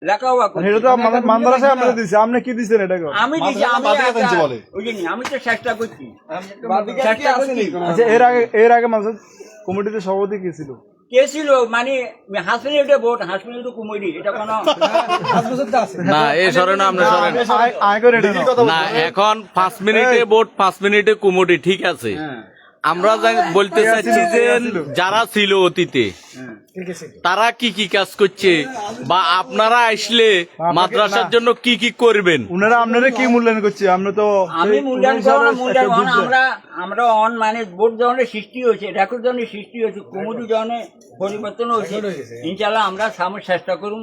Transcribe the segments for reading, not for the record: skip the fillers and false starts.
লেখাপড়া করছি। এটা তো আমাদের মাদ্রাসায় আপনারা দিছে, আপনি কি দিছেন এটা? আমি দিছি, আমি আমি তো চেষ্টা করছি, চেষ্টা করছি। আচ্ছা, এর আগে মাদ্রাসা কমিটিতে সভাপতি কি ছিল? কে ছিল? মানে হাসপাতালে ভোট, হাসপাতালে কুমিরি, এটা কোনো না এই সরেন আপনি সরেন আয় করে এটা নাও। না, এখন 5 মিনিটে ভোট 5 মিনিটে কুমুটি, ঠিক আছে। আমরা বলতে চাচ্ছি যে যারা ছিল অতীতে তারা কি কি কাজ করছে বা আপনারা আসলে মাদ্রাসার জন্য কি কি করবেন, উনারা আপনারা কি মূল্যায়ন করছে? আমরা তো আমি মূল্যায়ন করবো না, মূল্যায়ন আমরা অন মানে ভোট যখনের সৃষ্টি হয়েছে, রেকর্ড যখনের সৃষ্টি হয়েছে, কুমুটি যখনের পরিবর্তন হয়েছে, ইনশাল্লাহ আমরা সামনে চেষ্টা করুন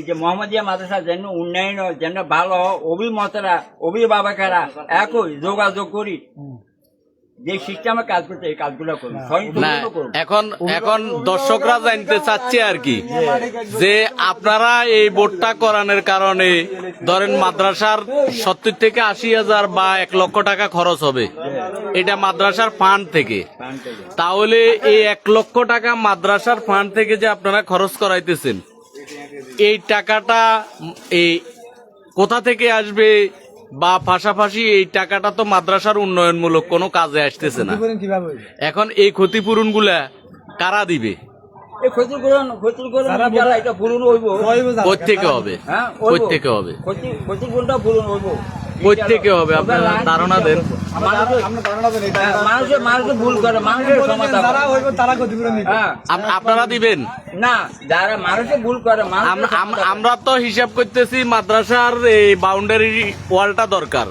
যে মোহাম্মদিয়া মাদ্রাসা যেন উন্নয়ন হয়, যেন ভালো হয়, অভিমতরা অভিভাবকেরা একই যোগাযোগ করি, যে সিস্টেমে কাজ করছে এই কাজগুলো করুন। না এখন দর্শকরা জানতে চাচ্ছে আর কি যে আপনারা এই ভোটটা করানোর কারণে ধরেন মাদ্রাসার 70 থেকে 80,000 বা 1 লক্ষ টাকা খরচ হবে, এটা মাদ্রাসার ফান্ড থেকে। তাহলে এই 1 লক্ষ টাকা মাদ্রাসার ফান্ড থেকে যে আপনারা খরচ করাইতেছেন, এই টাকাটা এই কোথা থেকে আসবে? বা পাশাপাশি এই টাকাটা তো মাদ্রাসার উন্নয়নমূলক কোনো কাজে আসতেছে না। এখন এই ক্ষতিপূরণ গুলা কারা দিবে? এই ক্ষতিপূরণ ইনশাল্লাহ এটা পূরণ হইব। কোত্থেকে হবে? হ্যাঁ, কোত্থেকে হবে? ক্ষতিপূরণটা পূরণ হইব। কোত্থেকে হবে আপনারা ধারণা দেন। মানুষের ভুল করে, মানুষের সমাধান আপনারা দিবেন না, যারা মানুষের ভুল করে। আমরা তো হিসাব করতেছি মাদ্রাসার এই বাউন্ডারি ওয়ালটা দরকার।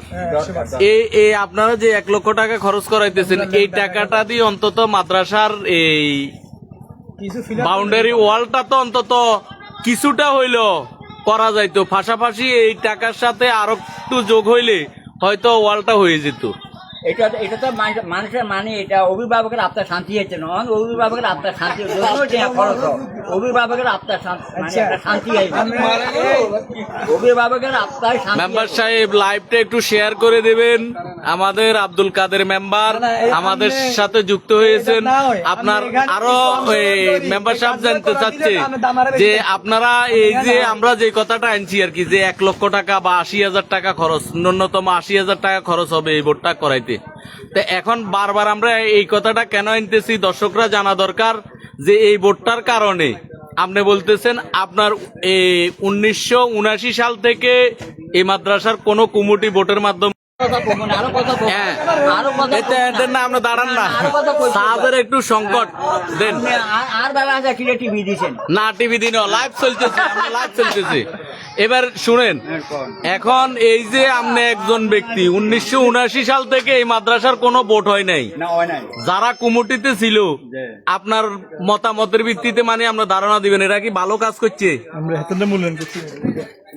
এই আপনারা যে 1 লক্ষ টাকা খরচ করাইতেছেন, এই টাকাটা দিয়ে অন্তত মাদ্রাসার এই বাউন্ডারি ওয়ালটা তো অন্তত কিছুটা হইলো করা যাইতো। পাশাপাশি এই টাকার সাথে আরো একটু যোগ হইলে হয়তো ওয়ালটা হয়ে যেত। এটা তো মানুষের মানে এটা অভিভাবকের আত্মার শান্তি হচ্ছে না, অভিভাবকের আত্মার শান্তি খরচ, অভিভাবকের আত্মার শান্তি অভিভাবকের আত্মায় শান্তি। মেম্বার সাহেব লাইভটা একটু শেয়ার করে দেবেন। আমাদের আব্দুল কাদের মেম্বার আমাদের সাথে যুক্ত হয়েছেন। আপনার আরো মেম্বার সাহেব জানতে চাচ্ছে যে আপনারা এই যে আমরা যে কথাটা আনছি আর কি, যে 1 লক্ষ টাকা বা 80,000 টাকা খরচ, ন্যূনতম 80,000 টাকা খরচ হবে এই ভোটটা করাইতে। তো এখন বারবার আমরা এই কথাটা কেন আনতেছি দর্শকরা জানা দরকার যে এই ভোটটার কারণে আপনি বলতেছেন আপনার 1979 সাল থেকে এই মাদ্রাসার কোন কমিটি ভোটের মাধ্যমে আমরা দাঁড়ান না, তাদের একটু সংকট দেন। আর বেলা আছে কি টিভি দিচ্ছেন না, টিভি দিন লাইভ চলতেছে। এবার শুনেন, এখন এই যে আপনি একজন ব্যক্তি 1979 সাল থেকে এই মাদ্রাসার কোনো ভোট হয় নাই, যারা কমিটিতে ছিল আপনার মতামতের ভিত্তিতে মানে আমরা ধারণা দিবেন এরা কি ভালো কাজ করছে? আমরা হাতে মূল্যায়ন করছি।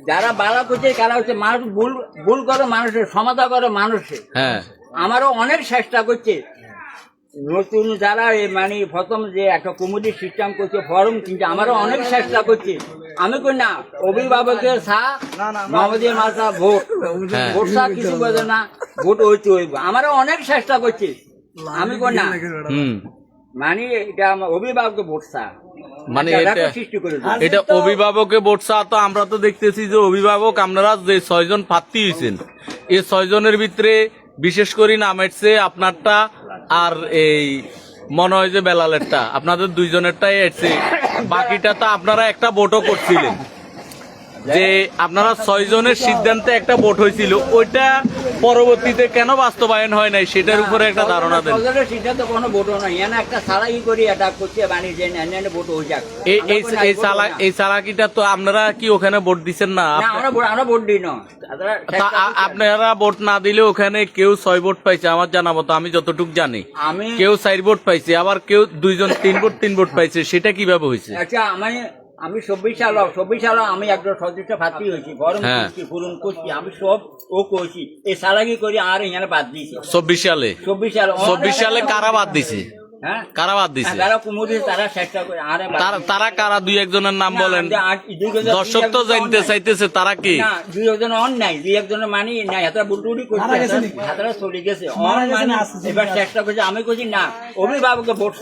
যারা বালা করছে তারা হচ্ছে মানুষ ভুল করে, মানুষের সমাধান করে মানুষের। হ্যাঁ, আমারও অনেক চেষ্টা করছে নতুন যারা মানে প্রথম যে একটা কমিটি সিস্টেম করছে ফরম কিনছে, আমারও অনেক চেষ্টা করছে। আমি কই না, অভিভাবকের মোহাম্মদিয়া মাদ্রাসা ভোট কিছু বোঝে না, ভোট হইতে হইব। আমারও অনেক চেষ্টা করছে, আমি কই না, মানে এটা অভিভাবককে ভোট মানে এটা অভিভাবকে ভোট তো আমরা তো দেখতেছি যে অভিভাবক আপনারা যে 6 জন প্রার্থী হয়েছেন, এই 6 জনের ভিতরে বিশেষ করে নাম এসছে আপনারটা, আর এই মনে হয় যে বেলালেরটা, আপনাদের 2 জনেরটাই এসছে। বাকিটা তো আপনারা একটা ভোটও করছিলেন, যে আপনারা 6 জনের সিদ্ধান্তে একটা ভোট হয়েছিল, ওইটা পরবর্তীতে কেন বাস্তবায়ন হয় নাই সেটার উপরে একটা ধারণা দেন। সিদ্ধান্ত কোনো ভোট নয়, একটা সারাই করি এটা করছে মানে যে ভোট হয়ে যাক। এই চালাকিটা তো আপনারা কি ওখানে ভোট দিচ্ছেন না? আমরা ভোট দিই না। আপনারা ভোট না দিলে ওখানে কেউ 6 ভোট পাইছে আমার জানা মতো, আমি যতটুকু জানি কেউ 4 ভোট পাইছে, আবার কেউ 2 জন 3 ভোট পাইছে। সেটা কিভাবে হয়েছে? আচ্ছা, আমি 24 সাল আমি একজন সদস্য প্রার্থী হয়েছি, গরম করছি, পূরণ করছি, আমি সব করছি। এই সালাকি করি আর এখানে বাদ দিয়েছি 24 সালে কারা বাদ দিছে? কারা বাদ দিছে? তারা কুমুদি, তারা চেষ্টা করে। তারা কারা? 2-1 জনের নাম বলেন, দর্শক তো জানতে চাইতেছে তারা কি। 2-1 জন অন নাই, 2-1 জনের মানি নাই, হাতরা বুলটুরি করছে, হাতরা চলে গেছে। এবার চেষ্টা করছে, আমি করছি না, অভিভাবককে ভোট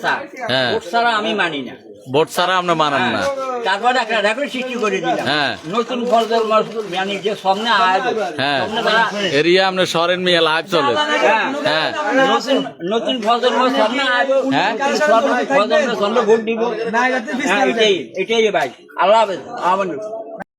ছাড়া আমি মানি না। ভোট ছাড়া আপনি মানেন না। তারপরে একটা রেকর্ড সৃষ্টি করে দিলাম। হ্যাঁ। নতুন ফজল মানে যে সামনে আয় হ্যাঁ সামনে তারা এরিয়া আপনি সরেন মিয়া লাইভ চলে। হ্যাঁ হ্যাঁ নতুন ফজল সামনে আসবো। হ্যাঁ। ফজল সামনে ভোট দিব। হ্যাঁ, এটাই রে ভাই। আল্লাহ হাফেজ। আমার